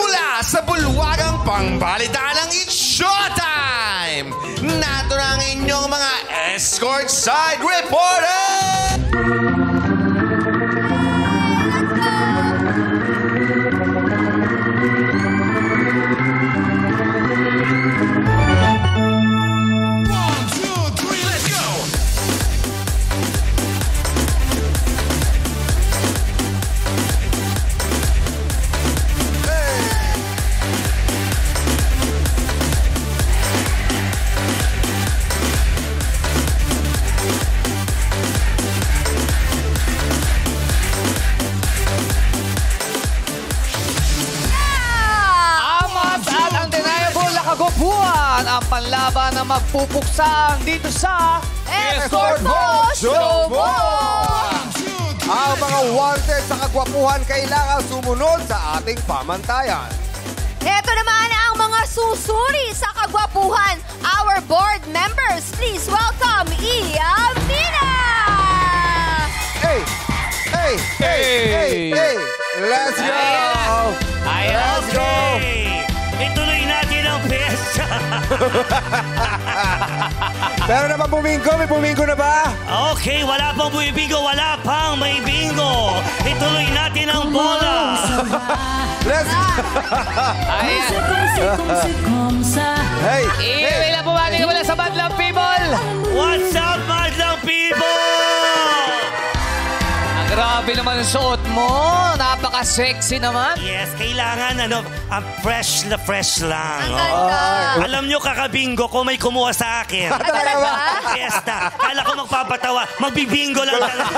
Mula sa bulwagang pangbalitaan ng It's Showtime! Nato na ang inyong mga Escort Side Reporter! Ang panlaban na magpupuksang dito sa Escort Mo Showbo! Ang mga wanted sa kagwapuhan kailangan sumunod sa ating pamantayan. Ito naman ang mga susuri sa kagwapuhan. Our board members, please welcome Ia Mina! Hey! Hey! Hey! Hey! Hey! Let's go! Let's go! Ituloy natin ang piyesta. Pero naman buminggo, may buminggo na ba? Okay, wala pang bumibingo, wala pang may bingo. Ituloy natin ang bola. Let's go! Hey! Hey! Ilang bumati ka mula sa Madlang People! What's up, Madlang People? Grabe naman ang suot mo. Napaka-sexy naman. Yes, kailangan fresh lang. Ang ganda. Alam nyo, kakabingo ko may kumuha sa akin. Talaga? Fiesta. Kala ko magpapatawa. Magbibingo lang talaga.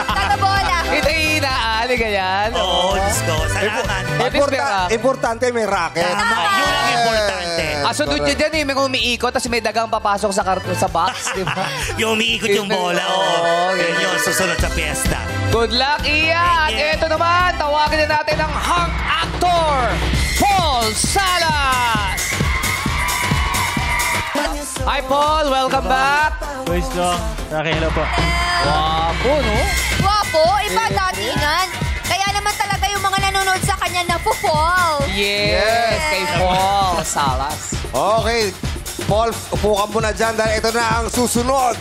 Tagabola. Hindi inaali ka yan. Oo, Diyos ko. Salamat. Importante may racket. Yun ang importante. Sunod nyo dyan may umiikot tapos may dagang papasok sa box, di ba? Yung umiikot yung bola. Oo. Yun yung susunod sa fiesta. Good luck, Iya! At ito naman, tawagin na natin ang hunk actor, Paul Salas! Hi, Paul! Welcome back! Boys dong, hello po. Wapo, no? Guwapo, iba datingan. Kaya naman talaga yung mga nanonood sa kanya na fall. Yes! Kay Paul Salas. Okay, Paul, upo ka muna dyan dahil ito na ang susunod.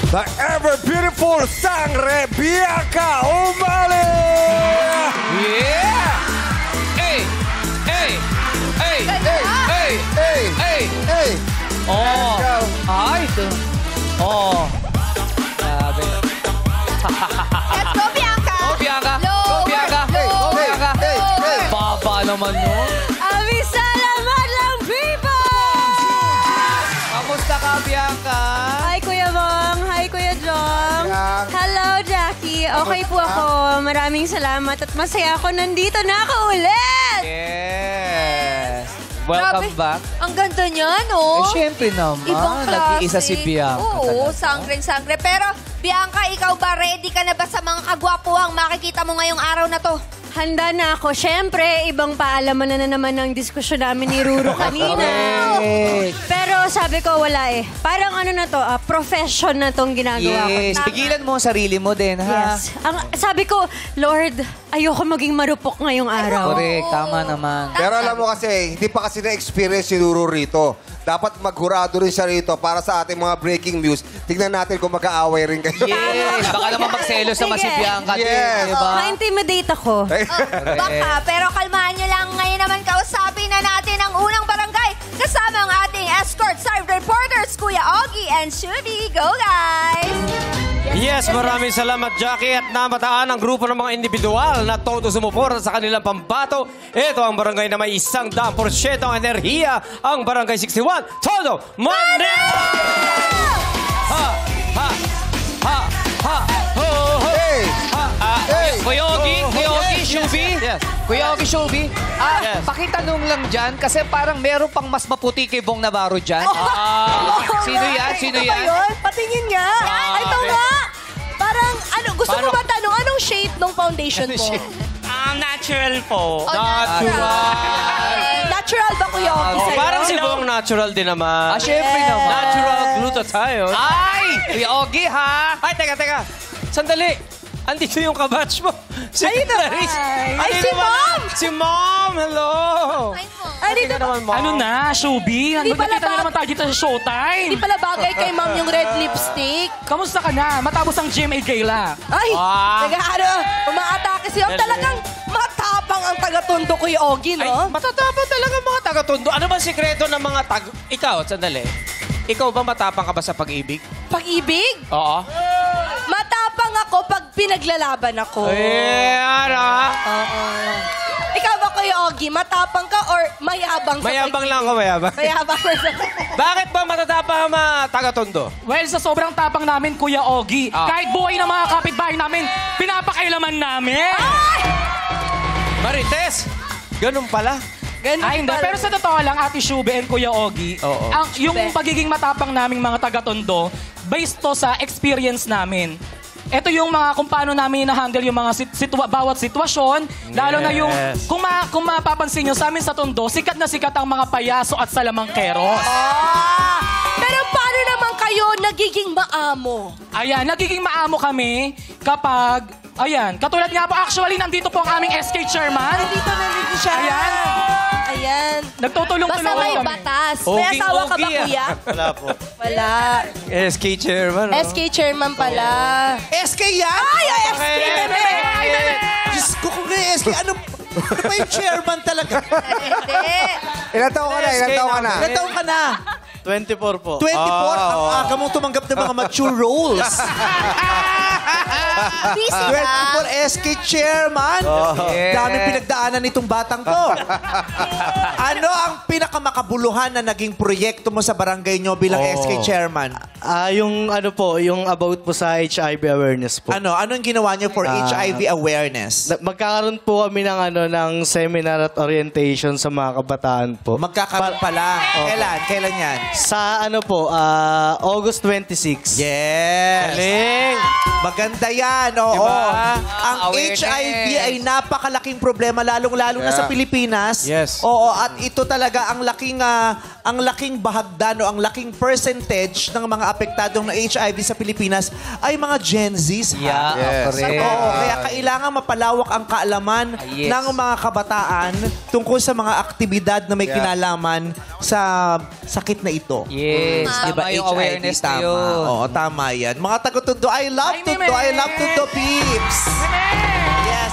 The ever-beautiful Sangre Bianca Umali! Yeah! Hey! Hey! Hey! Ganda. Hey! Hey! Hey! Hey! Oh! Let's go. Ay, ito. Oh! Grabe. Let's go, Bianca. Go, Bianca! Go, Lower, Bianca! Go, lower, Bianca! Hey! Hey! Baba naman, no? Abi, salamat lang, people! Kamusta ka, Bianca? Hi, Kuya Bong. Hi, Kuya Jong. Yeah. Hello, Jackie. Okay po ako. Maraming salamat at masaya ako. Nandito na ako ulit! Yes! Welcome back. Ang ganda niya, no? Siyempre naman. Ibang klase. Nag-iisa si Bianca. Oo, talaga. sangre-sangre. Pero, Bianca, ikaw ba ready ka na ba sa mga kagwapuhang makikita mo ngayong araw na to? Handa na ako. Siyempre, ibang paalaman na naman ng diskusyon namin ni Ruro kanina. Correct. Pero sabi ko, wala eh. Parang ano na to, profession na tong ginagawa ko. Yes. Pigilan mo ang sarili mo din, ha? Yes. Sabi ko, Lord, ayoko maging marupok ngayong araw. Correct. Tama naman. Pero alam mo kasi, hindi pa kasi na-experience si Ruro rito. Dapat maghurado rin siya rito para sa ating mga breaking news. Tignan natin kung mag-aaway rin kayo. Yes. Baka naman magselos naman si Sige. Bianca. Yes. Diba? Ma-intimidate ako. Baka, pero kalmahan nyo lang. Ngayon naman kausapin na natin ang unang barangay kasama ang ating escort side reporters, Kuya Ogie and Shubi. Go, guys! Yes, maraming salamat, Jackie. At namataan ang grupo ng mga individual na todo sumuporta sa kanilang pambato. Ito ang barangay na may 100% ang enerhiya. Ang barangay 61, Todo Manila! Ha! Ha! Ha! Ha! Ho! Ho! Hey! Hey! Kuya Ogie, Shubi. Yes. Kuya Ogie, Shubi. Yes. Pakitanong lang dyan kasi parang meron pang mas maputi kay Bong Navarro dyan. Sino yan? Sino yan? Ayun, patingin nga. Ito okay. nga. Parang, gusto Paano? ko ba tanong, anong shape ng foundation mo? Natural po. Natural ba, Kuya Ogie, sa'yo? Parang si Bong natural din naman. Syempre naman. Natural glutathione. Ay! Kuya Ogie, ha? Ay, teka. Sandali. Andito yung kabatch mo. Ay, si Mom! Si Mom! Hello! Ay, dito Tingnan naman, Mom. Ano na, Shubi? Hindi pala Magkikita na naman tayo dito sa Showtime. Hindi pala bagay kay Mom yung red lipstick. Kamusta ka na? Matapos ang GMA Gala. Ay, Ah. umaatake siya. Talagang matapang ang taga-tondo ko yung Ogie, Ay, no? matatapang talaga mga taga-tondo. Ano ba sikreto ng mga Ikaw, sandali. Ikaw ba matapang ka ba sa pag-ibig? Pag-ibig? Oo. Matapang ako pag pinaglalaban ako. Ano? Ikaw ba, Kuya Ogie, matapang ka or mayabang sa Mayabang lang ako, mayabang. Mayabang sa Bakit ba matatapang ang mga taga-tondo? Well, sa sobrang tapang namin, Kuya Ogie, kahit buhay ng mga kapitbahay namin, pinapakailaman namin. Marites, ganun pala. Ay, hindi. Pero sa totoo lang, Ate Shubi and Kuya Ogie, Oo. yung pagiging matapang naming mga taga-tondo, based to sa experience namin. Ito yung mga kung paano namin na-handle yung mga bawat sitwasyon. Lalo na yung, kung mapapansin nyo, sa amin sa Tondo, sikat na sikat ang mga payaso at salamangkeros. Pero paano naman kayo nagiging maamo? Ayan, nagiging maamo kami kapag, ayan, katulad nga po, actually, nandito po ang aming SK chairman. Nandito siya. Ayan. Ayan. Nagtutulong-tulungan Basta may kami. batas. May asawa ka ba, Kuya? Wala po. Wala. SK chairman. SK chairman pala. SK yan? Ay, SK! Diyos ko kung na SK, ano ba yung chairman talaga? Hindi. Ilan taon ka na? Ilan taon ka na? Ilan taon ka na? 24 po. 24? Ang aga mong tumanggap ng mga mature roles. Busy 24 SK chairman. Daming pinagdaanan nitong batang to. Ano ang pinakamakabuluhan na naging proyekto mo sa barangay nyo bilang SK chairman? Yung ano po, yung about po sa HIV awareness po. Ano yung ginawa niyo for HIV awareness? Magkakaroon po kami ng ng seminar at orientation sa mga kabataan po. Magkakaroon pala. Kailan yan? Sa August 26. Yes. Galing. Maganda yan, oo. Diba? Ang Awareness. HIV ay napakalaking problema, lalong-lalo na sa Pilipinas. Yes. Oo, at ito talaga ang laking bahagdan o ang laking percentage ng mga apektadong ng HIV sa Pilipinas ay mga Gen Zs. ha? Correct. Oo, kaya kailangan mapalawak ang kaalaman Yes. ng mga kabataan tungkol sa mga aktibidad na may kinalaman sa sakit na ito. Yes, Diba, tama yung HIV, awareness na tama. yun. Oo, tama yan. Mga taga-Tondo, I love Tondo. I love Tondo peeps. Yes,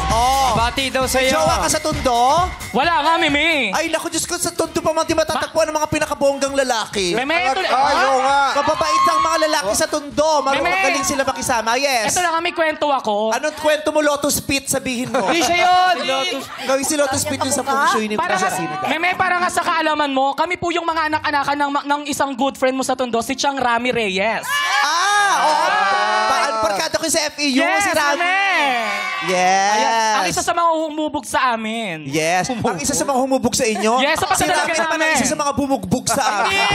Bati daw sa'yo. Jowa ka sa Tondo? Wala nga, Mimi. Ay, naku, Diyos ko, sa Tondo pa man di matatagpuan ng mga pinakabonggang lalaki. Meme, ito, Oo nga. Mababait ang mga lalaki sa Tondo. Magaling sila makisama. Yes. ito lang kami kwento ako. Anong kwento mo, Lotus Pit? Sabihin mo. Hindi siya yun! Gawin si Lotus Pit yung sa feng shui ni Para nga, Princess. Meme, para nga sa kaalaman mo, kami po yung mga anak-anakan ng isang good friend mo sa Tondo, si Chang Rami Reyes. Oo. Barkada ko sa FEU, si Rami. Meme! Yes. Ang isa sa mga humubog sa amin. Yes. Ang isa sa mga humubog sa inyo? Yes, sa si pagdadalaga Rami naman ang namin. isa sa mga bumugbog sa amin.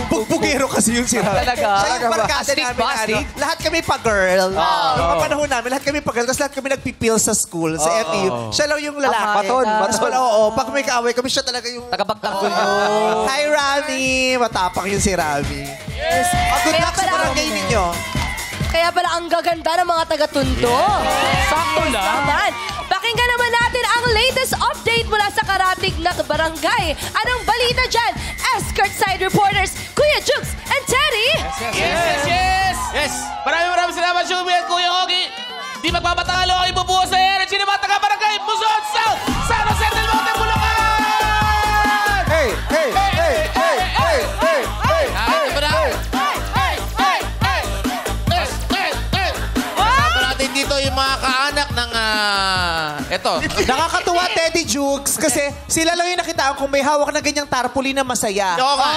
Bugbugero kasi yun si Rami. Talaga? Siya yung barkada Astig namin. ba? Astig? Lahat kami pa-girl. Noong mga panahon namin, lahat kami pa-girl. Tapos lahat kami nagpipil sa school, sa FEU. Siya lang yung lalaki. Baton, baton. Oo. Pag may kaaway kami, siya talaga yung... Tagapagtanggol yun. Hi, Rami! Matapang yun si Rami. Yes. Good Kaya luck sa pala- barangay ninyo. Kaya pala ang gaganda ng mga taga-Tondo. Sakto lang. Naman. Pakinggan naman natin ang latest update mula sa karatig na barangay. Anong balita dyan? Escort Side Reporters, Kuya Jukes and Teddy. Yes! Maraming salamat, Shubi at Kuya Ogie. Di magpapatalo ang ibubuo sa energy ng mga taga-barangay Buzon South, San Jose del Monte, Bulacan! Hey, hey, hey, hey, hey, hey, hey, Ito na. Kasama natin dito yung mga kaanak ng... Ito. Nakakatuwa, Teddy Jukes, kasi sila lang yung nakitaan kung may hawak na ganyang tarpaulin na masaya. Oo nga.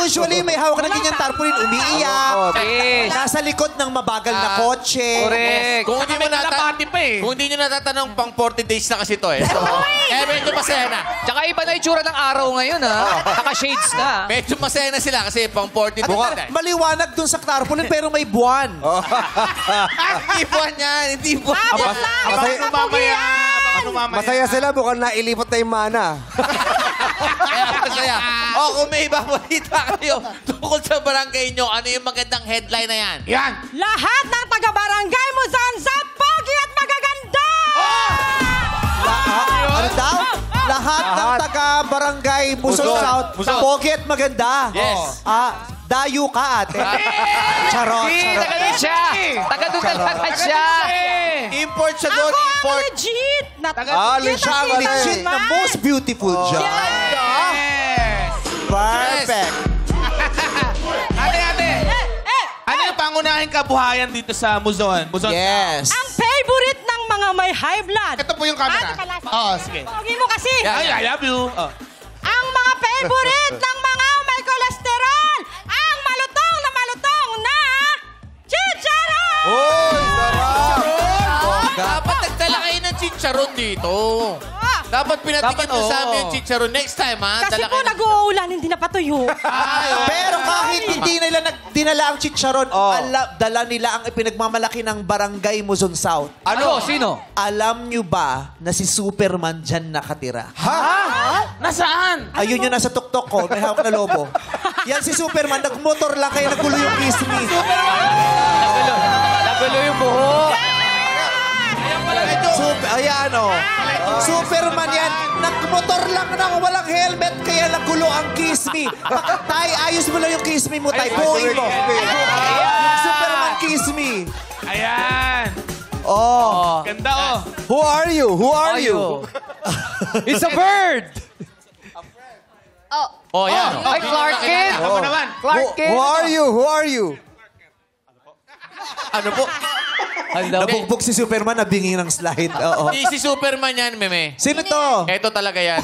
Usually, may hawak na ganyang tarpaulin, umiiyak. Yes. Nasa likod ng mabagal na kotse. Correct. Kung hindi mo kung hindi nyo natatanong, pang 40 days na kasi to eh. So, medyo masaya na. Tsaka iba na itsura ng araw ngayon, ha? Naka-shades na. Medyo masaya na sila kasi pang 40 days na. Maliwanag dun sa tarpaulin, pero may buwan. Hindi buwan yan. Hindi buwan yan. Masaya, Abangan mo mamaya. Abangan mo mamaya. masaya sila mukhang nailipot na yung mana. Kaya masaya. Kung may ibabalita kayo tungkol sa barangay nyo, ano yung magandang headline na yan? Yan! Lahat ng taga-barangay mo sa pogi at magaganda! Ano daw? Lahat ng taga-barangay Buson South, pogi at maganda. Yes. Dayo ka, ate. Charot, Hindi, charot. taga doon siya. Taga doon talaga siya. Import siya doon, Ako import. ang legit! Legit Siya ang legit na most beautiful dyan. Perfect. Ate! Ano yung pangunahing kabuhayan dito sa Muzon? Yes. Ang favorite ng mga may high blood. Ito po yung camera. Oo, sige. Pogi mo kasi. I love you. Oh. Ang mga favorite ng mga may kolesterol. Ang malutong na chicharon! Uy, sarap! Dapat nagdala kayo ng chicharon dito. Dapat pinatikin mo sa amin yung chicharon. Next time, ha? Kasi Dala po kayo ng- nag-uulan, hindi na patuyo. Pero kahit hindi nila dinala ang chicharon, dala nila ang ipinagmamalaki ng Barangay Muzon South. Ano? Sino? Alam nyo ba na si Superman dyan nakatira? Nasaan? Ayun yung nasa tuktok ko, may hawak na lobo. Yan si Superman, nagmotor lang kaya nagulo yung kismi. Nagulo yung buhok. Ayan o. Superman yan, nagmotor lang nang walang helmet kaya nagulo ang kismi. Tay, ayos mo lang yung kismi mo, tay. Buuin mo. Yung Superman kismi. Ayan. Oh. Ganda, oh. Who are you? Who are you? It's a bird. Oh, yan. Ay, Clark Kent. Ako naman. Clark Kent. Who are you? Who are you? Ano po? Nabugbog si Superman, nabingi ng slide. Oo. Hindi si Superman yan, meme. Sino to? Ito talaga yan.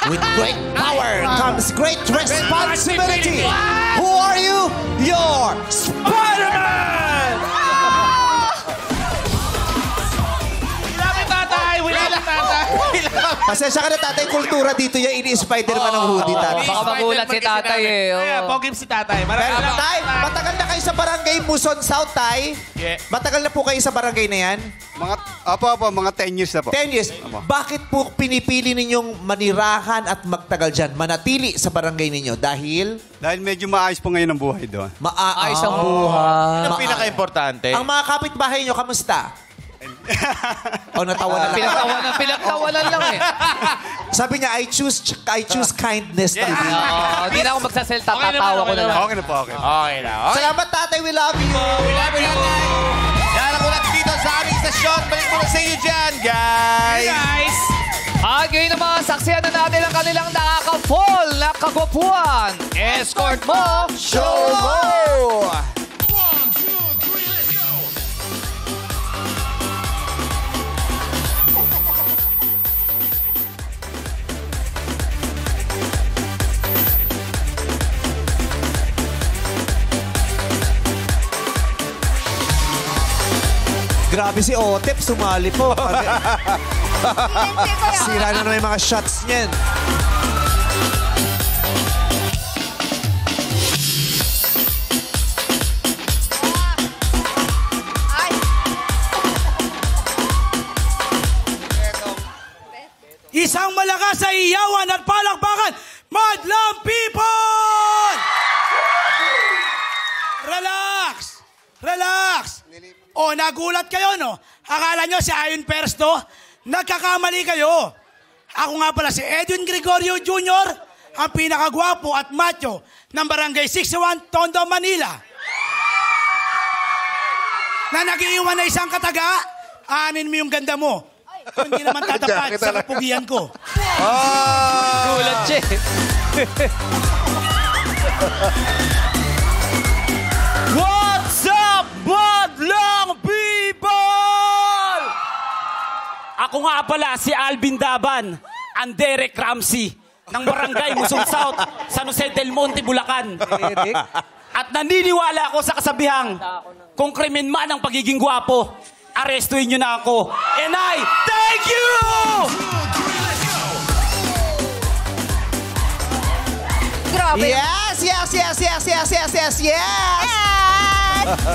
With great power comes great responsibility. Who are you? You're Spider-Man! Wala na tatay. Pasensya ka na, tatay. Kultura dito yung ini-Spider-Man ng hoodie, tatay. Baka magulat si tatay eh. Kaya, pogim si tatay. Pero, tay, matagal na kayo sa barangay Muson South, tay. Yeah. Matagal na po kayo sa barangay na yan? Mga 10 years na po. 10 years. Bakit po pinipili ninyong manirahan at magtagal dyan? Manatili sa barangay ninyo? Dahil? Dahil medyo maayos po ngayon ang buhay doon. Ayos ang buhay. Ang pinaka-importante. Ang mga kapitbahay nyo, kamusta? Natawa na lang. Pinagtawanan lang eh. Sabi niya, I choose kindness. Hindi na ako magsasalita, tatawa ko na lang. Okay na po, okay. Okay na. Okay. Salamat, tatay. We love you. Yan ang ulat dito sa aming stasyon. Balik muna sa inyo dyan, guys. Ngayon naman, saksiyan na natin ang kanilang nakaka-fall na kagwapuan. Escort mo! Show mo! Grabe si Otep, sumali po. Sira na naman yung mga shots niyan. Isang malakas sa iyawan at palakpakan, Madlang People! Relax! Relax! Nagulat kayo, no? Akala nyo si Ayon Persto? Nagkakamali kayo. Ako nga pala si Edwin Gregorio Jr., ang pinakagwapo at macho ng Barangay 61, Tondo, Manila. Na nag-iiwan na isang kataga, anin mo yung ganda mo. Kung hindi naman tatapat sa kapugian ko. Gulat siya. What's up, Madlang People? Ako nga pala si Alvin Daban, ang Derek Ramsey ng Barangay Muson South, San Jose del Monte, Bulacan. At naniniwala ako sa kasabihang, kung krimen man ang pagiging gwapo, arestuin nyo na ako. And I thank you! Grabe. Yes!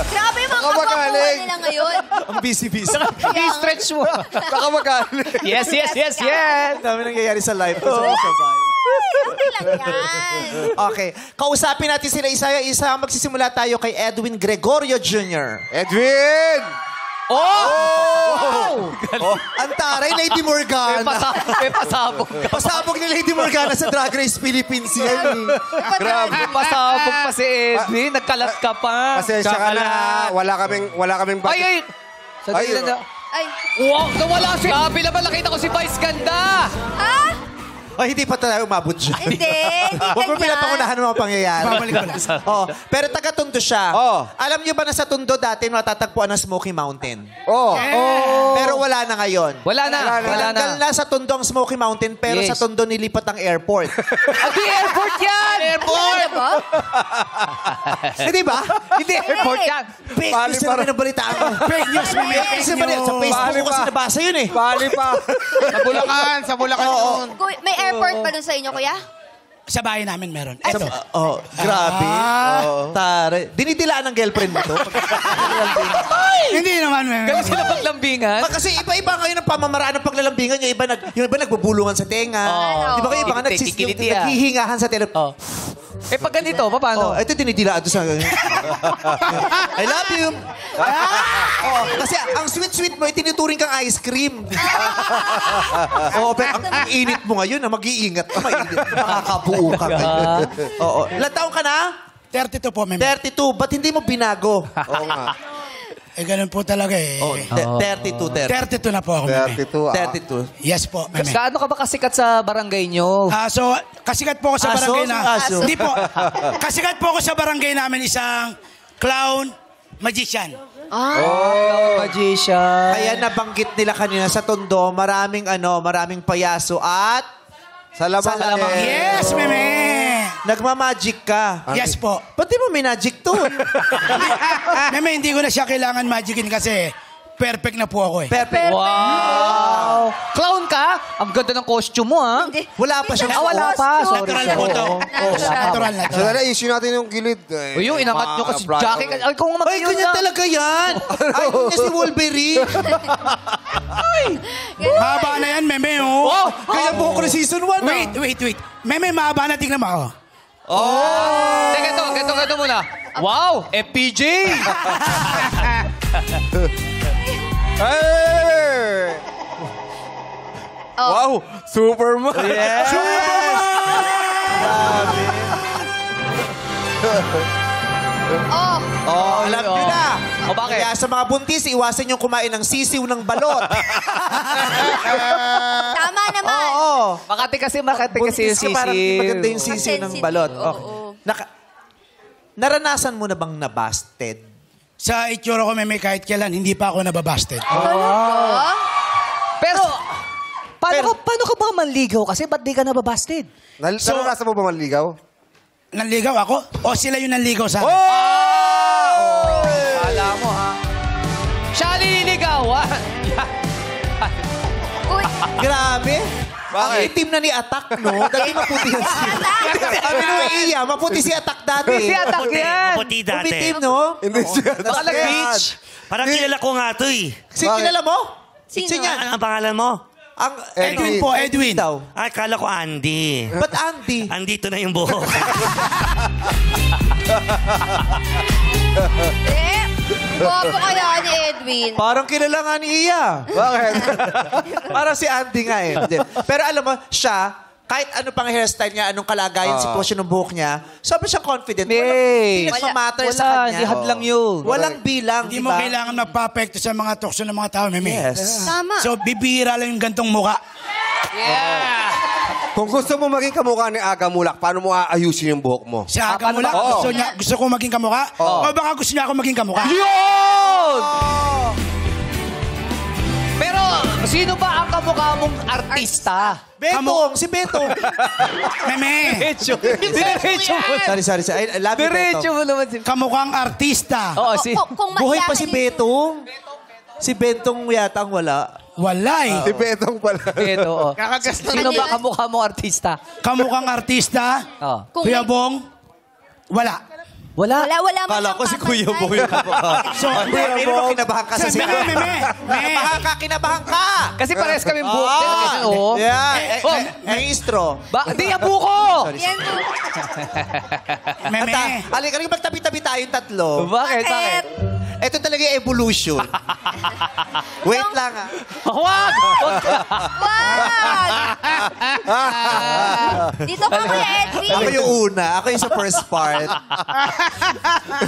Grabe yung mga kapakuhan nila ngayon. Ang busy-busy. I-stretch mo. Baka magaling. Yes. Dami nangyayari sa live ko. Sabay. Okay lang yan. Okay. Kausapin natin sila isa-isa. Magsisimula tayo kay Edwin Gregorio Jr. Edwin! Ang taray, Lady Morgana. May pasabog ka. Pasabog ni Lady Morgana sa Drag Race Philippines yan. Grabe. Pasabog pa si Edwin. Nagkalat ka pa. Pasensya ka na. Wala kaming Ay! Sandali lang na. Ay. Wow, nawala si Gabi naman. Nakita ko si Vice Ganda. Ha? Ay, hindi pa tayo umabot dyan. Hindi Huwag mo pinapangunahan ng mga pangyayari. Babalik ko lang. Pero taga-Tondo siya. Alam niyo ba na sa Tondo dati matatagpuan ng Smoky Mountain? Pero wala na ngayon. Wala na. Tanggal na sa Tondo ang Smoky Mountain, pero sa Tondo nilipat ang airport. Hindi airport yan! Ano ba? Hindi ba? Hindi airport yan. Fake news na namin ang balitaan ko. Fake news. Sa Facebook ko kasi nabasa yun eh. Bali pa. Sa Bulacan yun. May airport ba dun sa inyo, kuya? Sa bahay namin meron. Ito. Grabe. Tare. Dinidilaan ng girlfriend mo to? Hindi naman, Galing sila paglambingan. Kasi iba-iba ngayon ang pamamaraan ng paglalambingan. Yung iba nagbubulungan sa tenga. Di ba kayo iba nga naghihingahan sa tenga. Eh pag ganito, paano? Ito dinidilaan doon sa... I love you. Kasi ang sweet-sweet mo, itinuturing kang ice cream. Pero ang init mo ngayon, mag-iingat ka, mainit. Makakabuo ka ngayon. Ilan taong ka na? 32 po, meme. 32. Ba't hindi mo binago? Oo nga. Ganun po talaga eh. 32 na po ako, meme. 32. Yes po, meme. Gaano ka ba kasikat sa barangay nyo? So, kasikat po ako sa barangay Aso? Hindi po. Kasikat po ako sa barangay namin isang clown magician. Magician. Kaya nabanggit nila kanina sa Tondo, maraming payaso at Salamang. Yes, meme. Nagmamagic ka. Yes po. Ba't di mo minagic to? Meme, hindi ko na siya kailangan magicin kasi perfect na po ako eh. Perfect. Wow! Clown ka? Ang ganda ng costume mo, ha? Wala pa siya. Wala pa. Sorry. Natural po to. Natural. So, issue natin yung gilid. Uy, yung inangat nyo kasi Jackie. Ay, kung Ay, ganyan talaga yan. Ay, niya si Wolverine. Mahaba na yan, meme, oh. Kaya buhok ko na season 1. Wait. Meme, mahaba na. Tingnan mo, oh. Teka, ganito muna. Wow! FPJ! Hey! Wow! Superman! Yeah. Alam nyo na. Bakit? Kaya sa mga buntis, iwasan yung kumain ng sisiw ng balot. Tama naman. Makati kasi yung Buntis ka, parang sisiw. maganda yung sisiw ng balot. Naranasan mo na bang nabasted? Sa itsura ko, meme, kahit kailan, hindi pa ako nababasted. Pero, paano ka ba manligaw kasi? Ba't di ka nababasted? Naranasan mo ba manligaw? Nanligaw ako? O sila yung nanligaw sa akin? Kala mo, ha? Siya nililigawan. Uy, Grabe. Ang itim na ni Atak, no? Dati maputi yan siya. Sabi nung Iya, maputi si Atak dati. Si Atak yan. Maputi dati. Umitim, no? Hindi siya. Baka nag-beach. Parang kilala ko nga to eh. Kilala mo? Sino? Ano ang pangalan mo? Ang Edwin po, Edwin. daw. Ay, kala ko Andy. Ba't Andy? Andito na yung buhok. Guwapo kaya ni Edwin. Parang kilala nga ni Iya. Bakit? Parang si Andy nga eh. Pero alam mo, siya, kahit ano pang hairstyle niya, anong kalagayan, sitwasyon ng buhok niya, sabi siya confident. Hindi nagmamatter sa kanya. Hindi hadlang yun. Walang bilang, Hindi di mo ba? kailangan magpa-apekto sa mga tukso ng mga tao, meme. Yes. Tama. So, bibihira lang yung gantong muka. Kung gusto mo maging kamukha ni Aga Mulak, paano mo aayusin yung buhok mo? Si Aga Mulak, gusto ko maging kamukha? O baka gusto niya ako maging kamukha? Yun! Pero, sino ba ang kamukha mong artista? Betong, si Betong. Meme, Diretso mo. Sorry. I love you, Diretso Betong. mo naman. kamukhang artista. Oo, si... Kung Buhay pa maiyakin si Betong. Si Betong yata ang wala. Wala eh. Si Betong pala. Ito, oh. Kakagas na Sino ba kamukha mong artista? Kamukhang artista, Oh. Kung Kuya may- Bong, wala. Wala. Wala man Kala lang ko si papantay. Kuya Boy. So, Hindi mo kinabahan ka sa Meme, sila. meme. Kinabahan ka, kinabahan ka. Kasi parehas kami buhok. Oo. Yeah. Ang istro. Di yan buko! Yan po. Meme. Halika rin, magtabi-tabi tayong tatlo. Bakit? Bakit? Ito talaga yung evolution. Wait lang ah. Huwag! Wag! Dito ka, Kuya Edwin. Ako yung una. Ako yung sa first part.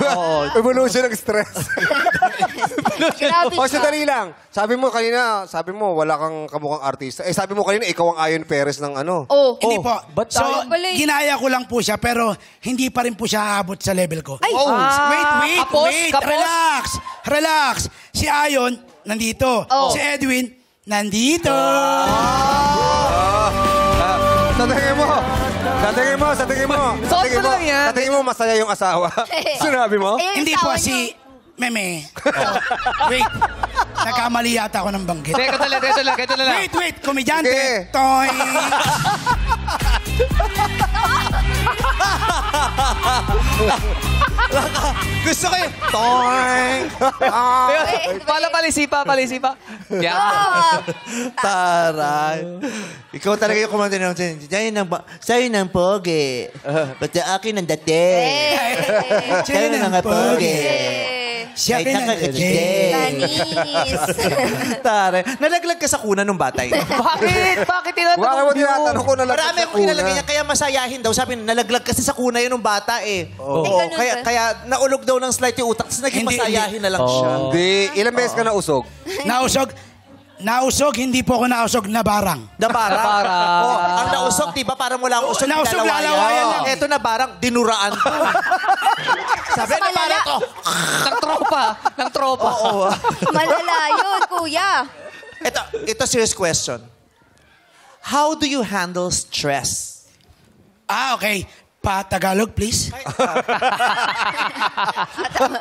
Oo. Evolution ng stress. Grabe O, siya. sandali lang. Sabi mo kanina, wala kang kamukhang artista. Eh, sabi mo kanina, ikaw ang Ayon Perez ng ano. Oh. Hindi po. ba't So, tayo- ginaya ko lang po siya, pero hindi pa rin po siya aabot sa level ko. Ay! Wait. Relax. Si Ayon, nandito. Oh. Si Edwin, nandito. Sa tingin mo. Suot mo lang yan. Sa tingin mo, masaya yung asawa. Sinabi mo? Ayun yung Hindi po, asawa niyo. si Meme. Wait. Nagkamali yata ako ng banggit. Teka lang. Wait. Komedyante. Sige. Toy. Gusto ko yung toing. Palisipa. Yan. Oh. Taray. Ikaw talaga yung kumanda ng sa'yo ng pogi. Pati akin ng dati. Sa'yo ng mga pogi. Siya Kahit rin ang nakakagigay. Tanis. Taray. Nalaglag ka sa kuna nung bata yun. Bakit? Bakit Wala mo tinatanong yun? tinatanong ko na lang. Marami akong kinalagay niya, kaya masayahin daw. Sabi, nalaglag kasi sa kuna yun nung bata eh. Oo. ganun ba? Kaya naulog daw ng slight yung utak, tapos naging Hindi, masayahin na lang siya. Hindi. Ilang beses ka nausog? Nausog, hindi po ako nausog na barang. Nabarang. Nabarang. Oh, ang nausog, di ba? Parang wala usog, Nausog, lalawayan lang. Ito na barang, dinuraan ko. Sabi na Malala. barang ko. Ng tropa. Oo. Malala yun, Kuya. Ito serious question. How do you handle stress? Okay. Pa-Tagalog, please.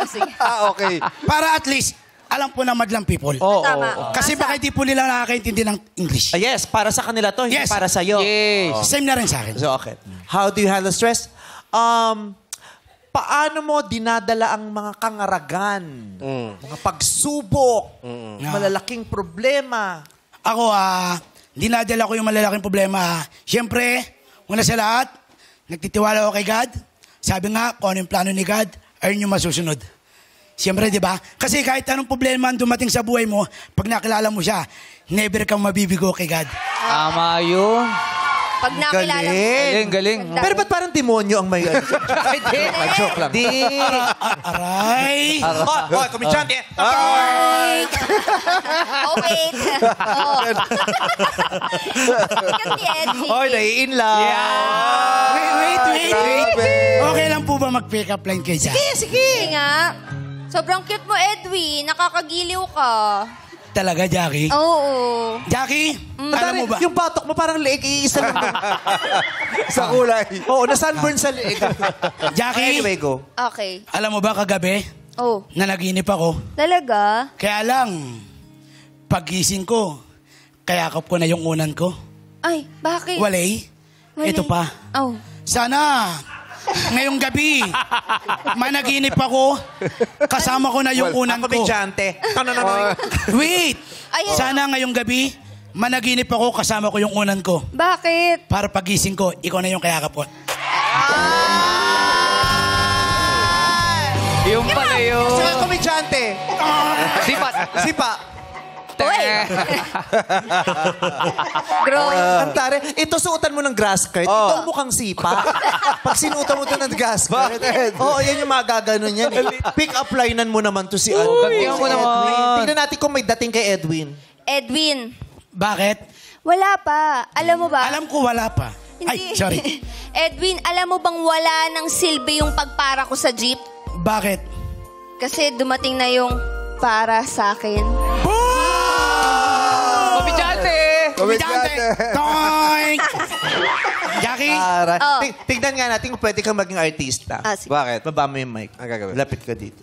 Sige. Okay. Para at least, alam po ng madlang people. Tama. Kasi baka di po nila nakakaintindi ng English. Yes, para sa kanila to, hindi Yes. para sa'yo. Yes. Same na rin sa akin. So, okay. How do you handle stress? Paano mo dinadala ang mga kangaragan, mga pagsubok, malalaking problema? Ako, dinadala ko yung malalaking problema. Siyempre, una sa lahat, nagtitiwala ako kay God. Sabi nga, kung ano yung plano ni God, ayun yung masusunod. Siyempre, di ba? Kasi kahit anong problema ang dumating sa buhay mo, pag nakilala mo siya, never kang mabibigo kay God. Tama yun. Pag nakilala mo. Galing. Pero ba't parang demonyo ang may... Joke lang. Aray! Oh, komedyante. Oh, wait. Oh. Sikat ni Edwin. Oy, nai-in lang. Wait. Okay lang po ba mag-pick up line kayo dyan? Sige nga. Sobrang cute mo, Edwin. Nakakagiliw ka. Talaga, Jackie? Oo. Jackie, alam mo ba? Yung batok mo parang leeg, iisa lang. Sa kulay. Oo, na-sunburn sa leeg. Jackie, Anyway, go. Okay. alam mo ba kagabi, Oh. na naginip ako? Talaga? Kaya lang, pagising ko, kayakap ko na yung unan ko. Ay, bakit? Walay, ito pa. Oh. Sana, ngayong gabi, managinip ako, kasama ko na yung unan ko. Komedyante. Wait! Ayun. Sana ngayong gabi, managinip ako, kasama ko yung unan ko. Bakit? Para pagising ko, ikaw na yung kayakap ko. Yung pala yun. Saka komedyante. Sipa. Uy! Growing. Ang tare, ito suotan mo ng grass skirt. Ito mukhang sipa. Pag sinuotan mo ito ng grass skirt. Oo, yan yung magaganon yan. Pick up linean mo naman to si Gantihan ko naman. Tingnan natin kung may dating kay Edwin. Edwin. Bakit? Wala pa. Alam mo ba? Alam ko wala pa. Ay, sorry. Edwin, alam mo bang wala ng silbi yung pagpara ko sa jeep? Bakit? Kasi dumating na yung para sa akin. Komedyante! Toink! Jackie? Oh. Tignan nga natin kung pwede kang maging artista. Sige. Bakit? Baba mo yung mic. Ang gagawin? Lapit ka dito.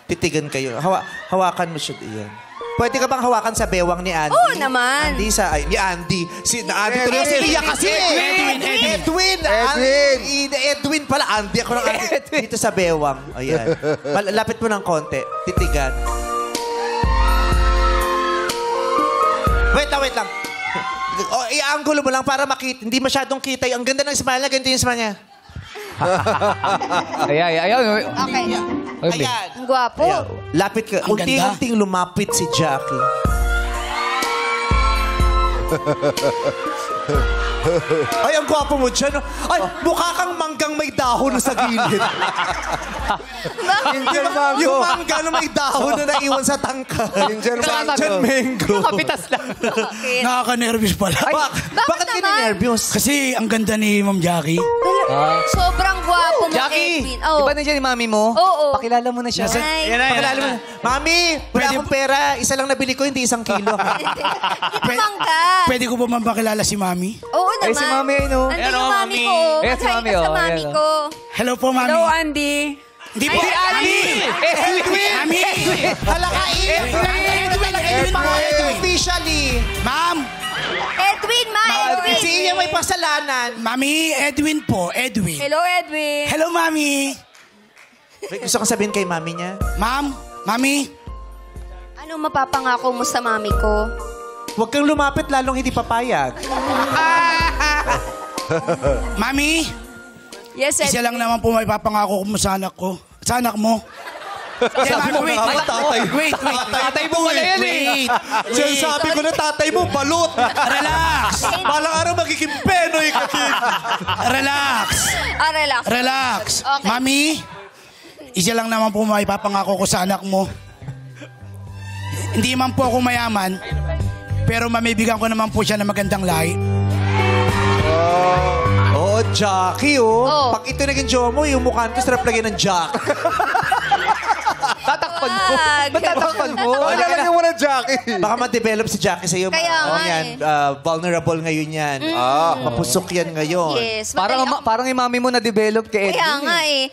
Titigan kayo. Hawakan mo siya diyan. Pwede ka bang hawakan sa bewang ni Andy? Oo naman. Andy ni Andy. Andy tuloy si Lia kasi. Edwin. Edwin pala. Andy ako ng Andy. Dito sa bewang. Ayan. Lapit mo ng konti. Titigan. Wait lang. I-angulo mo lang para makita. Hindi masyadong kita. Ang ganda ng smile niya. Ganito yung smile niya. Ayan. Okay. Ayan. Ang gwapo. Ayan. Lapit ka. Ang ganda. Unti-unting lumapit si Jackie. Ay, ang gwapo mo dyan. Ay, mukha kang manggang may dahon sa gilid. Angel Mango. Yung mangga na may dahon na naiwan sa tangka. Angel Mango. Kapitas lang. Nakaka-nervous pala. Bakit ka nervyos? Kasi ang ganda ni Ma'am Jackie. Sobrang gwapo mo, Jackie, Edwin. di ba nandiyan yung mami mo? Oo. Pakilala mo na siya. Ay. Pakilala mo na. Mami, wala akong pera. Isa lang nabili ko, hindi 1 kilo. Ito mangga. Pwede ko ba mapakilala si Mami? Oo naman. si Mami ay no. Nandun Ayan, yung mami Mami. ko. Ayan, si Masaya Mami, ka sa oh. mami Ayan, ko. Hello po, Mami. Hello, Andy. Hindi po. Mami! Mami! Halakain! Edwin po, Edwin. Officially. Ma'am! Edwin, Edwin. Si Ian may pasalanan. Mami, Edwin po, Edwin. Hello, Edwin. Hello, Mami. May gusto kong sabihin kay mami niya? Ma'am, Mami. Anong mapapangako mo sa mami ko? Huwag kang lumapit, lalong hindi papayag. Mami, Yes, isa lang naman po may papangako ko mo sa anak ko. Sa anak mo. Mami, wait. Tatay mo wala yan eh. Sabi ko na tatay mo, balot. Relax. Balang araw magiging penoy ka din. Relax. Relax. Relax. Okay. Mami, isa lang naman po may papangako ko sa anak mo. Hindi man po ako mayaman, pero mamibigyan ko naman po siya ng magandang lahi. Oh, Jackie, oh. Oh. Pag ito naging jowa mo, yung mukha nito, sarap lagyan ng Jack. Tatakpan mo. Ba't tatakpan mo? Lalagyan mo na Jackie. Baka ma-develop si Jackie sa'yo. Kaya nga yan. Vulnerable ngayon yan. Mapusok yan ngayon. Yes. Parang yung mami mo na-develop kay Edwin. Kaya nga eh.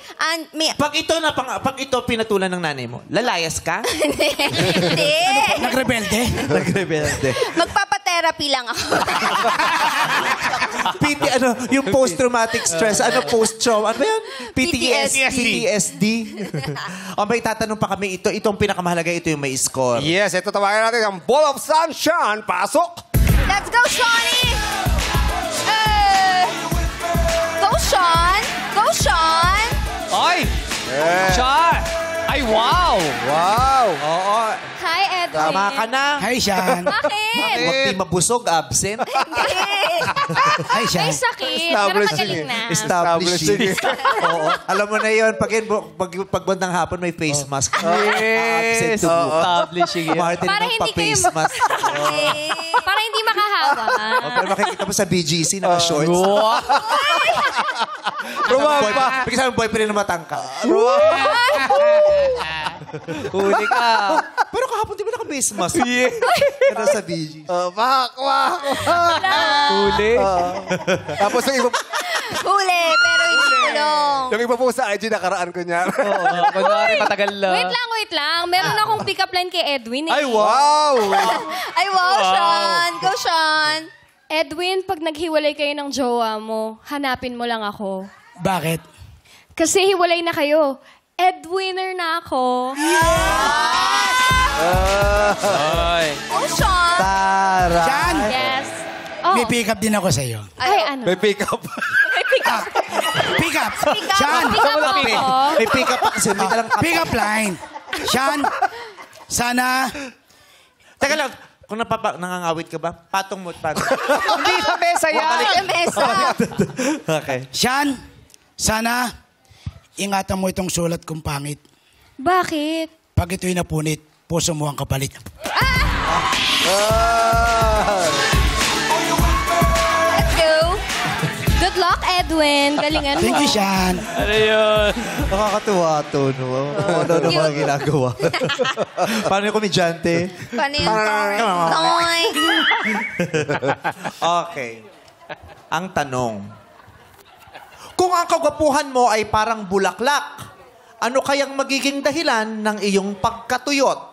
Pag ito pinatulan ng nanay mo, lalayas ka? Hindi. Nagrebelde? Nagrebelde. Magpapatherapy lang ako. Yung post-traumatic stress, post-trauma, ano ba yun? PTSD. O may tatanong pa kami, itong pinakamahalaga, ito yung may score. Yes, ito tawagan natin ang Ball of Sunshine. Pasok! Let's go, Shawnee! Go, Sean! Go, Sean! Ay! Char! Ay, wow! Wow! Oo. Hi, Edwin. Tama ka na. Hi, Sean. Bakit? Huwag di mabusog, absent. Hi, Sean. May sakit. Pero magaling na. Establishing. Oo. Alam mo na yun, pag bandang hapon may face mask. Absent to book. Establishing yun. Martin Para ng hindi pa-face kayo- mask. Para hindi makahawa. Pero makikita mo sa BGC, naka-shorts. Rumapa. Bigyan sa boyfriend na matangka. Huli ka. Pero kahapon di ba naka-face mask? Pero sa BGC. Huli. Tapos yung iba, Huli, pero hindi kulong. yung iba po sa IG nakaraan ko niya. Kunwari, matagal lang. Wait lang. Meron akong pick-up line kay Edwin eh. Ay, wow! Ay, wow, Sean. Go, Sean. Edwin, pag naghiwalay kayo ng jowa mo, hanapin mo lang ako. Bakit? Kasi hiwalay na kayo. Edwinner na ako. Go, Sean. Tara. Sean, Yes. Oh. may pick up din ako sa'yo. Ay, ano? May pick up. Pick up. Sean, Pick-up ako. May pick up pa kasi. May talang pick up line. Sean, sana... Teka lang. Kung nangangawit ka ba, patong mo. Hindi sa mesa yan. Mesa. Okay. Sean, sana ingatan mo itong sulat kong pangit. Bakit? Pag ito'y napunit, puso mo ang kapalit. Let's go. Good luck, Edwin. Galingan mo. Thank you, Sean. Ano yun? Nakakatuwa to, no? Ano na mga ginagawa? Paano yung komedyante? Paano yung toy? Okay. Ang tanong. Kung ang kagwapuhan mo ay parang bulaklak, ano kayang magiging dahilan ng iyong pagkatuyot?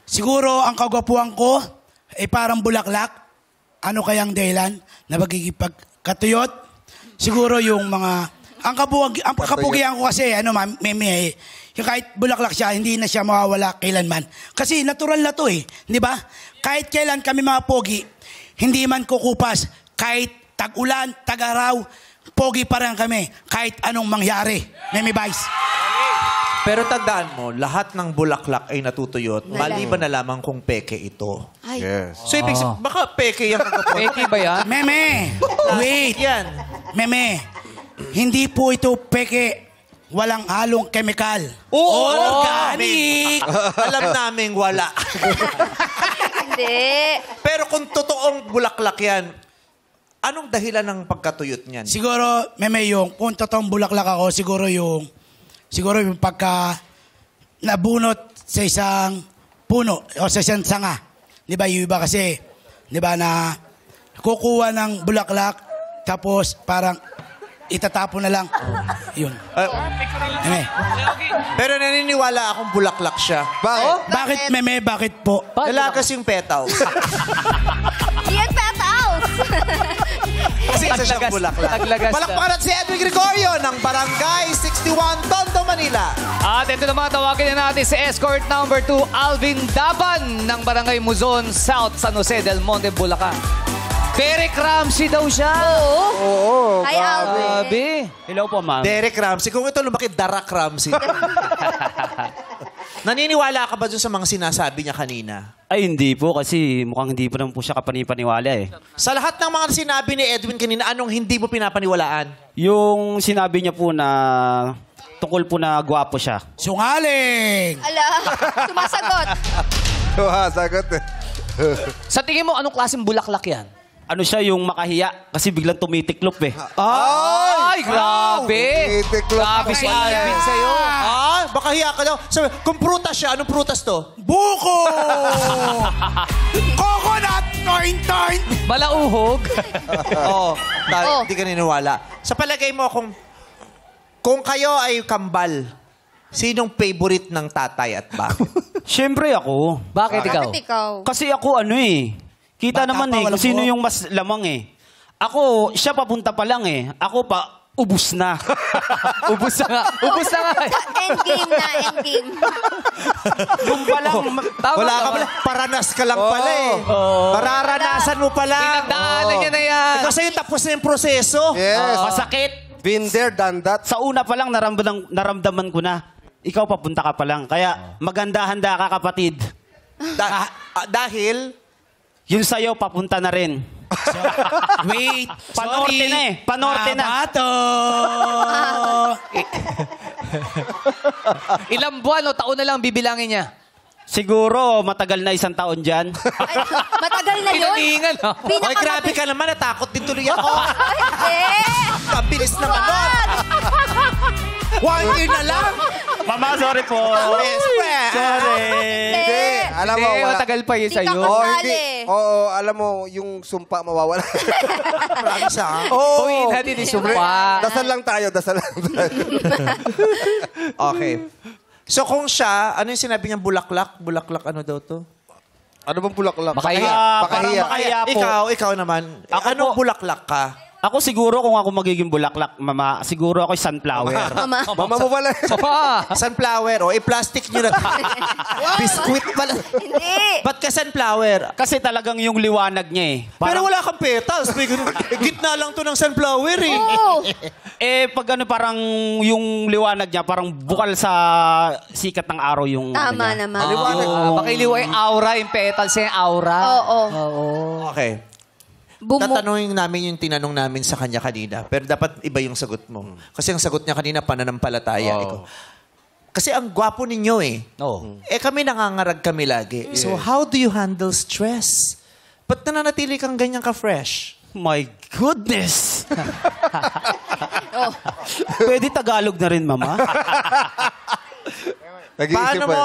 Siguro ang kagwapuan ko ay parang bulaklak. Ano kayang dahilan na magigipagkatuyot? Siguro yung mga... Ang kapugian ko kasi, meme, yung kahit bulaklak siya, hindi na siya mawawala kailanman. Kasi natural na to eh. Di ba? Kahit kailan kami mga pogi, hindi man kukupas. Kahit tag-ulan, tag-araw, pogi pa rin kami. Kahit anong mangyari. Meme Vice. Pero tandaan mo, lahat ng bulaklak ay natutuyot. Maliban na lamang kung peke ito. Ay. Yes. So, ibig sabihin, baka peke yan. Peki ba yan? Meme, wait. Yan. Meme, hindi po ito peke. Walang halong chemical. Organic. Alam namin wala. Hindi. Pero kung totoong bulaklak yan, anong dahilan ng pagkatuyot niyan? Siguro, meme, yung kung totoong bulaklak ako, siguro yung pagka nabunot sa isang puno o sa isang sanga. Di ba, yung iba kasi, di ba, na kukuha ng bulaklak, tapos parang itatapon na lang. Yun. Meme. Pero naniniwala akong bulaklak siya. Bakit, meme? Bakit po? Lalagas yung petals. Yan, petals. Kasi isa siyang bulaklak. Taglagas. Palakpakan natin si Edwin Gregorio ng Barangay 61, Tondo, Manila. At ito naman, tawagin na natin si escort number 2, Alvin Daban ng Barangay Muzon South, San Jose del Monte, Bulacan. Derek Ramsey daw siya. Oo. Hi, Alvin. Sabi. Hello po, ma'am. Derek Ramsey. Kung ito lumaki, Darak Ramsey. Naniniwala ka ba dun sa mga sinasabi niya kanina? Ay, hindi po kasi mukhang hindi po naman po siya kapanipaniwala eh. Sa lahat ng mga sinabi ni Edwin kanina, anong hindi mo pinapaniwalaan? Yung sinabi niya po na tungkol po na gwapo siya. Sungaling! Ala, sumasagot. Sagot eh. Sa tingin mo, anong klaseng bulaklak yan? Ano siya yung makahiya kasi biglang tumitiklop eh. Ay, grabe. Titiklop Grabe si Alvin sa'yo. Baka hiya ka daw. Sabi, kung prutas siya, anong prutas to? Buko! Coconut! Toin! Malauhog. Hindi ka naniniwala. Sa palagay mo, kung kayo ay kambal, sinong favorite ng tatay at bakit? Siyempre ako. Bakit ikaw? Bakit ikaw? Kasi ako kita Bata naman pa, kung walang sino buhok. yung mas lamang Ako, siya papunta pa lang Ako pa, ubus na. Ubus na nga. Ubus na nga. Endgame na, endgame. Yung pa lang. Wala ka pala. Paranas ka lang pala eh. Pararanasan mo pala. Pinagdaanan niya na yan. Kasi tapos na yung proseso. Yes. Masakit. Been there, done that. Sa una pa lang, naramdaman ko na. Ikaw papunta ka pa lang. Kaya maganda-handa ka, kapatid. Dahil... Yung sa'yo, papunta na rin. Wait! Panorte na Panorte na. Bato! Ilang buwan o taon na lang bibilangin niya? Siguro, matagal na 1 taon dyan. Ay, matagal na yun. Pinaningan, no? Oy, grabe ka naman. Natakot din tuloy ako. Ay, hindi. Pabilis naman nun. 1 year na lang. Mama, sorry po. Sorry. Hindi. Alam mo, Hindi, wala. matagal pa yun Hindi ka sa'yo. kasali. Oo, alam mo, yung sumpa mawawala. Marami siya. Buuin natin yung sumpa. Dasal lang tayo, dasal lang tayo. Okay. So kung siya, ano yung sinabi niyang bulaklak? Bulaklak ano daw to? Ano bang bulaklak? Makahiya. Makahiya. Makahiya po. Ikaw naman. Ako Anong po. bulaklak ka? Ako siguro, kung ako magiging bulaklak, mama, siguro ako sunflower. Mama. Mama mo pala. Sunflower. O, i-plastic nyo na. Biskuit pala. Hindi. Ba't ka sunflower? Kasi talagang yung liwanag niya Pero wala kang petals. Gitna lang to ng sunflower eh. Oo. pag parang yung liwanag niya, parang bukal sa sikat ng araw yung... Tama niya. naman. Pakiliwa yung aura, yung petals yung aura. Oo. Okay. Tatanungin namin yung tinanong namin sa kanya kanina. Pero dapat iba yung sagot mo. Kasi ang sagot niya kanina, pananampalataya. Ikaw. Kasi ang gwapo ninyo eh. Kami nangangarag kami lagi. So how do you handle stress? Ba't nananatili kang ganyan ka-fresh? My goodness! Pwede Tagalog na rin, mama? Paano mo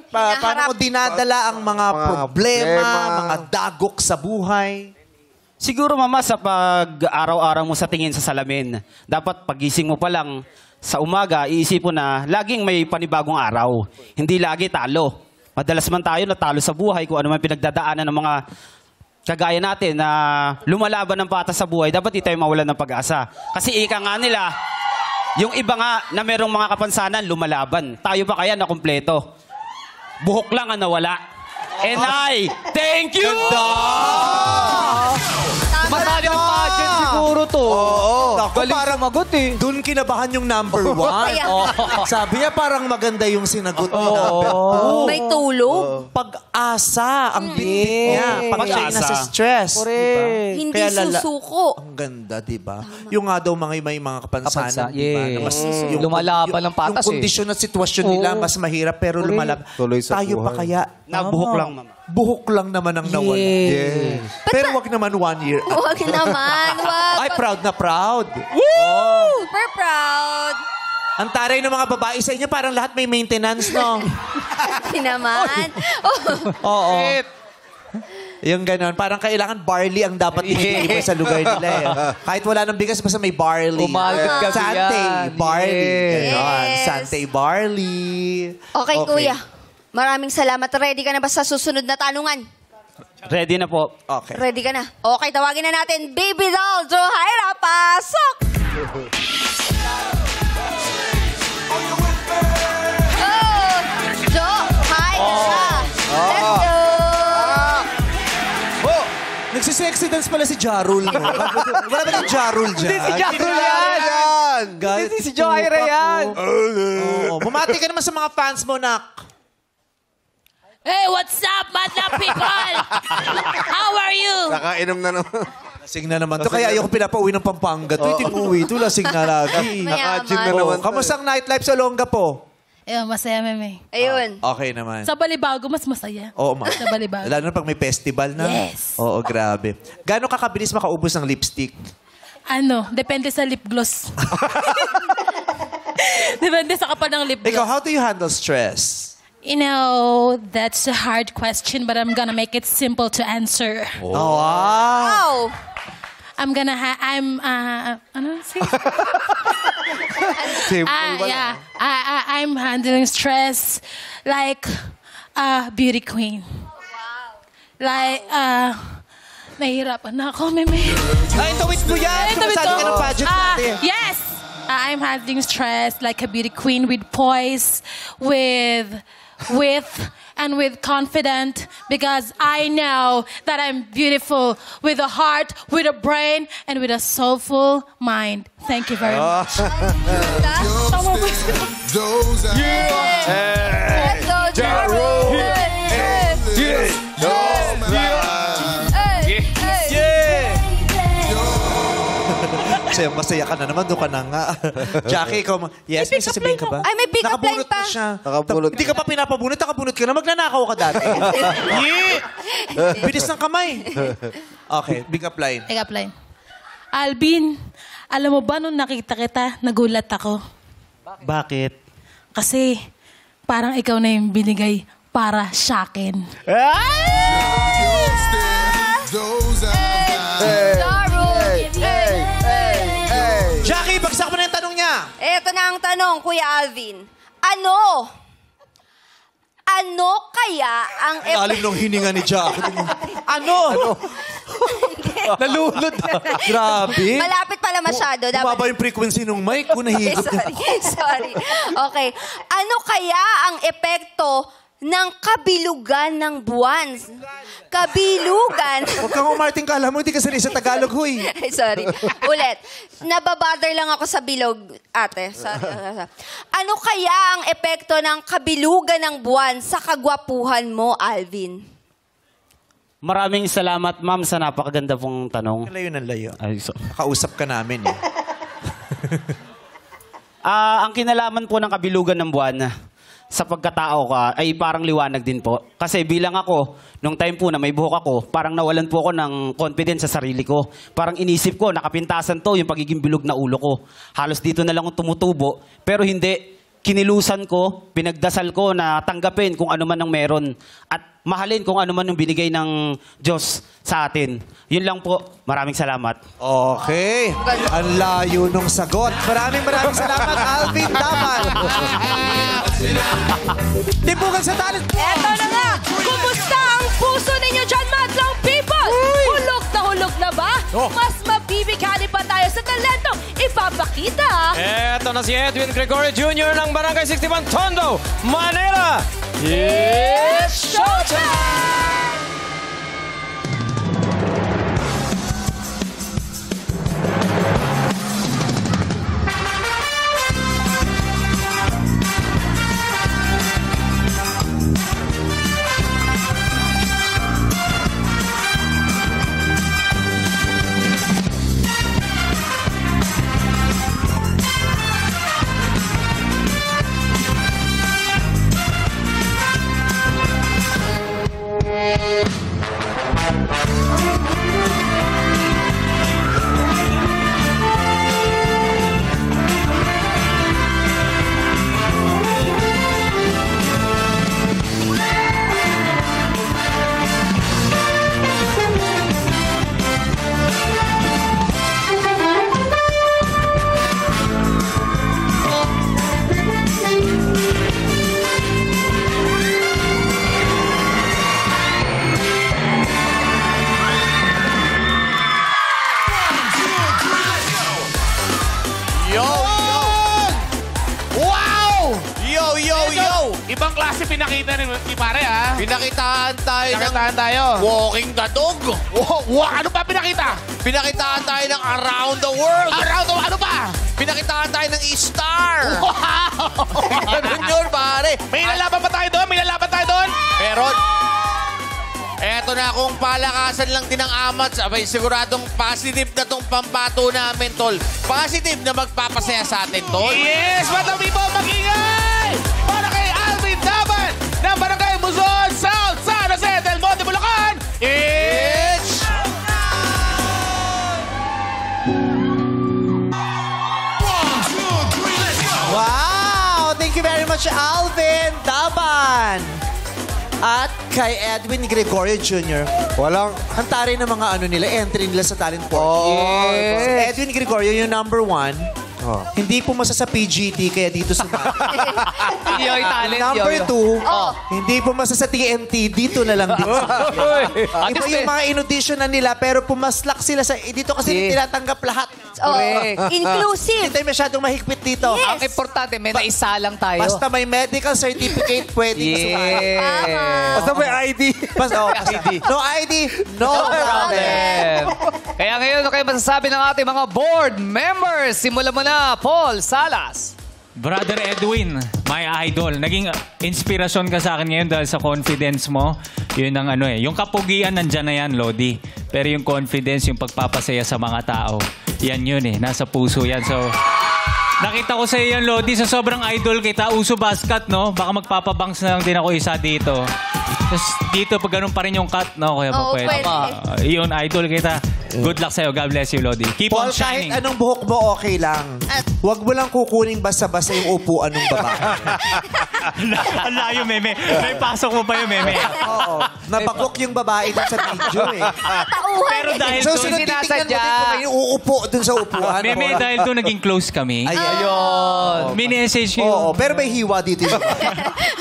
paano mo dinadala ang mga problema, mga dagok sa buhay? Siguro, mama, sa pag-araw-araw mo sa tingin sa salamin, dapat pagising mo pa lang sa umaga, iisip mo na laging may panibagong araw. Hindi lagi talo. madalas man tayo natalo sa buhay kung ano man pinagdadaanan ng mga kagaya natin na lumalaban ng patas sa buhay, dapat di tayo mawalan ng pag-asa. Kasi ika nga nila, yung iba nga na merong mga kapansanan, lumalaban. Tayo pa kaya na kumpleto. Buhok lang ang nawala. And I thank you! Matali ng pageant siguro to. Galing sumagot eh. Doon kinabahan yung number 1. Sabi niya parang maganda yung sinagot niya. May tulog. Pag-asa ang bintik niya. Pag siya ay nasa stress. Diba? Hindi Kaya susuko. Ang ganda, diba? Yung nga daw may mga kapansanan, diba? Yes. Na mas, Lumalaban ng patas yung kondisyon at sitwasyon nila mas mahirap pero lumalab. Tuloy sa Tayo pa buhay. kaya? Nabuhok lang, mama. Buhok lang naman ang nawala. Yes. Pero wag naman 1 year. Huwag naman. Wag. Ay, proud na proud. Super proud. Ang taray ng mga babae sa inyo, parang lahat may maintenance, no? Hindi naman. Oo. Yung ganon. Parang kailangan barley ang dapat ibigay sa lugar nila. Eh. Kahit wala ng bigas, basta may barley. Umagot kasi Sante, yan. barley. Ganon. Yes. Sante, barley. Okay, kuya. Maraming salamat. Ready ka na ba sa susunod na tanungan? Ready na po. Okay. Ready ka na? Okay, tawagin na natin Baby Doll Johaira. Pasok! Oh, Johaira. Let's go! Oh, nagsisexy dance pala si Jarul. No? Wala ba yung Jarul dyan? Hindi si Jarul yan. Galit Hindi si Johaira yan. Oo. Bumati ka naman sa mga fans mo, Nak. Hey, what's up, madlang people? How are you? Nakainom na naman. Lasing na naman to. Kaya ayoko pinapauwi ng Pampanga. Ito tinuwi ito. Lasing na lagi. Naka-gym na Oo. naman. Kamusta ang nightlife sa Olongapo? Ayun, masaya, meme. Ayun. Okay naman. Sa Balibago, mas masaya. Oo, ma. Sa Balibago. Lalo na pag may festival na. Yes. Oo, grabe. Gano'ng kakabilis makaubos ng lipstick? Ano, depende sa lip gloss. Depende sa kapal ng lip Ikaw, gloss. how do you handle stress? You know, that's a hard question, but I'm gonna make it simple to answer. Oh, wow. Wow. I'm gonna ano? Say? Yeah. I'm handling stress like a beauty queen. Like, nahihirapan na ako, meme. Ay, tawid mo yan. Sumasali ka ng pageant natin. Yes! I'm handling stress like a beauty queen with poise, with confidence, because I know that I'm beautiful with a heart, with a brain, and with a soulful mind. Thank you very much. Let's go, Jarul. Masaya ka na naman. Doon ka na nga. Jackie, ikaw. Yes, may sasabihin ka ba? Ay, may pick-up line Nakabunot pa. na siya. Nakabunot. Hindi ka pa pinapabunot. Nakabunot ka na. Magnanakaw ka dati. Bilis ng kamay. Okay, big up line. Pick up line. Alvin, alam mo ba nung nakita kita, nagulat ako. Bakit? Kasi parang ikaw na yung binigay para sa akin. Jarul. Jackie, bagsak mo na yung tanong niya. Ito na ang tanong, Kuya Alvin. Ano kaya ang... Alim ng hininga ni Jackie. Ano? Nalulod. Grabe. Malapit pala masyado. Bumaba yung frequency ng mic ko. Nahigop niya. Sorry. Okay. Ano kaya ang epekto ng kabilugan ng buwan? Kabilugan. Huwag kang umarting ka. Alam mo, hindi ka sanay sa Tagalog, huy. Sorry. Ulit. Nababother lang ako sa bilog, ate. Sorry. Ano kaya ang epekto ng kabilugan ng buwan sa kagwapuhan mo, Alvin? Maraming salamat, ma'am, sa napakaganda pong tanong. Layo ng layo. Ay, Nakausap ka namin, eh. Ang kinalaman po ng kabilugan ng buwan sa pagkatao ka ay parang liwanag din po. Kasi bilang ako, nung time po na may buhok ako, parang nawalan po ako ng confidence sa sarili ko. Parang inisip ko, nakapintasan to yung pagiging bilog na ulo ko. Halos dito na lang ako tumutubo. Pero hindi, kinilusan ko, pinagdasal ko na tanggapin kung ano man ang meron. At mahalin kung ano man yung binigay ng Diyos sa atin. Yun lang po. Maraming salamat. Okay. Ang layo nung sagot. Maraming salamat, Alvin Daman. Timbukan sa talent. Eto na nga! mas mabibigani pa tayo sa talentong ipapakita. Eto na si Edwin Gregorio Jr. ng Barangay 61 Tondo, Manila. It's showtime! Ibang klase pinakita ni pare, ha? Pinakitaan tayo Pinakitaan tayo. Walking the Dog. Ano pa pinakita? Pinakitaan tayo ng Around the World. Around the ano pa? Pinakitaan tayo ng E-Star. Wow! Ganun yun, pare. May lalaban pa tayo doon? May lalaban tayo doon? Meron. Eto na, kung palakasan lang din ang Amats, abay siguradong positive na tong pambato namin, tol. Positive na magpapasaya sa atin, tol. Yes! Madami po mag-ingay! Para kay Alvin Daban ng Barangay Muzon, South San Jose del Monte, Bulacan. It's... Wow! Thank you very much, Alvin Daban. At kay Edwin Gregorio Jr. Walang... Ang taray ng mga entry nila sa Talent Port. Yes. Si Edwin Gregorio, yung number 1. Hindi pumasa sa PGT, kaya dito sa Yoy talent, Number Yoyo. 2, hindi pumasa sa TNT, dito na lang dito. Iba yung mga in-audition na nila, pero pumaslak sila sa... Dito kasi tinatanggap lahat. Correct. Inclusive. Hindi tayo masyadong mahigpit dito. Yes. Ang importante, may naisa lang tayo. Basta may medical certificate, pwede masumali. Basta may ID. Basta, no ID, no problem. Kaya ngayon, ano kayo masasabi ng ating mga board members? Simulan mo na, Paul Salas. Brother Edwin, my idol. Naging inspirasyon ka sa akin ngayon dahil sa confidence mo. Yun ang yung kapugian nandyan na yan, Lodi. Pero yung confidence, yung pagpapasaya sa mga tao, yan yun nasa puso yan. So, nakita ko sa iyo yan, Lodi. Sa sobrang idol kita, Uso Basket, no? Baka magpapabangs na lang din ako isa dito. Tapos dito, pag ganun pa rin yung cut, no? Kaya pa pwede. Yun, idol kita. Good luck sa'yo. God bless you, Lodi. Keep Paul, on shining. kahit anong buhok mo, okay lang. Huwag mo lang kukuning basta-basta yung upuan ng babae. Ang layo, Meme. May pasok mo pa yung Meme. Oo. Nabagok yung babae dun sa video Pero dahil so, doon, sunod titignan mo din kung may uupo dun sa upuan. Meme, dahil doon naging close kami. Ayun. Minessage yun. Oo, pero may hiwa dito.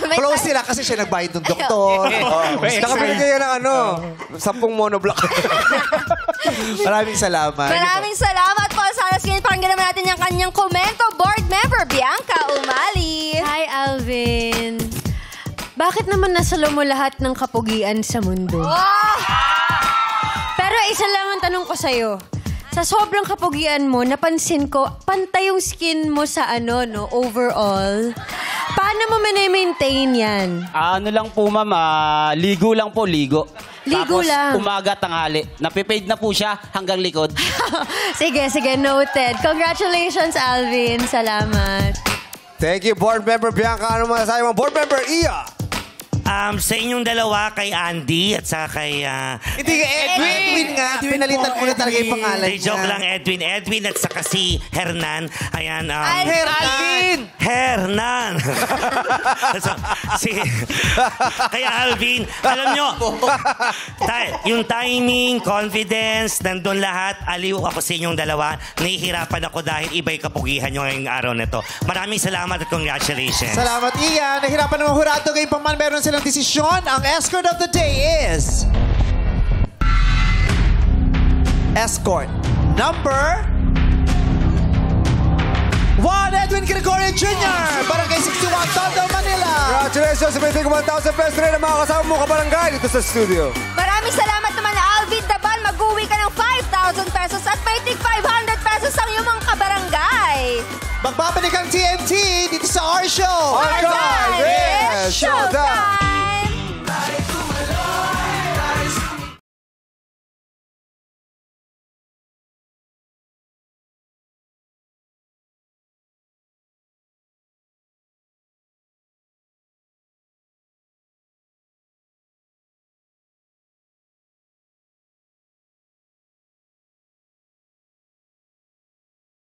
Close sila kasi siya nagbayad ng doktor. Nakabigay ng 10 monoblock. Maraming salamat. Maraming salamat, Paul Salas. Ngayon, pakinggan naman natin yung kanyang komento. Board member, Bianca Umali. Hi, Alvin. Bakit naman nasalo mo lahat ng kapugian sa mundo? Pero isa lang ang tanong ko sa'yo. Sa sobrang kapugian mo, napansin ko, pantay yung skin mo sa overall. Paano mo maintain yan? Ano lang po, ma'am, ligo lang po, ligo. Ligo Tapos, lang. umaga, tanghali. Napipaid na po siya hanggang likod. Sige, noted. Congratulations, Alvin. Salamat. Thank you, board member Bianca. Ano masasabi mo? Board member Iya. Sa inyong dalawa, kay Andy at saka kay... Hindi ka Edwin nga. Pinalitan ko na talaga yung pangalan niya. Joke lang, Edwin. Edwin at saka si Hernan. Ayan. Alvin! Hernan! Kaya Alvin, alam nyo, yung timing, confidence, nandun lahat. Aliw ako sa inyong dalawa. Nahihirapan ako dahil iba'y kapugihan nyo ngayong araw na to. Maraming salamat at congratulations. Salamat, Ian. Nahirapan ng hurado kayo pang man. Meron silang desisyon. Ang escort of the day is... escort number 1, Edwin Gregorio Jr., Barangay 61, Tondo, Manila. Congratulations sa 1,000 pesos rin ang mga kasama mo kabarangay dito sa studio. Maraming salamat naman na Alvin Daban. Mag-uwi ka ng 5,000 pesos at may tig 500 pesos ang iyong mga kabarangay. Magbabalik ang TNT dito sa our show. Archive is Showtime!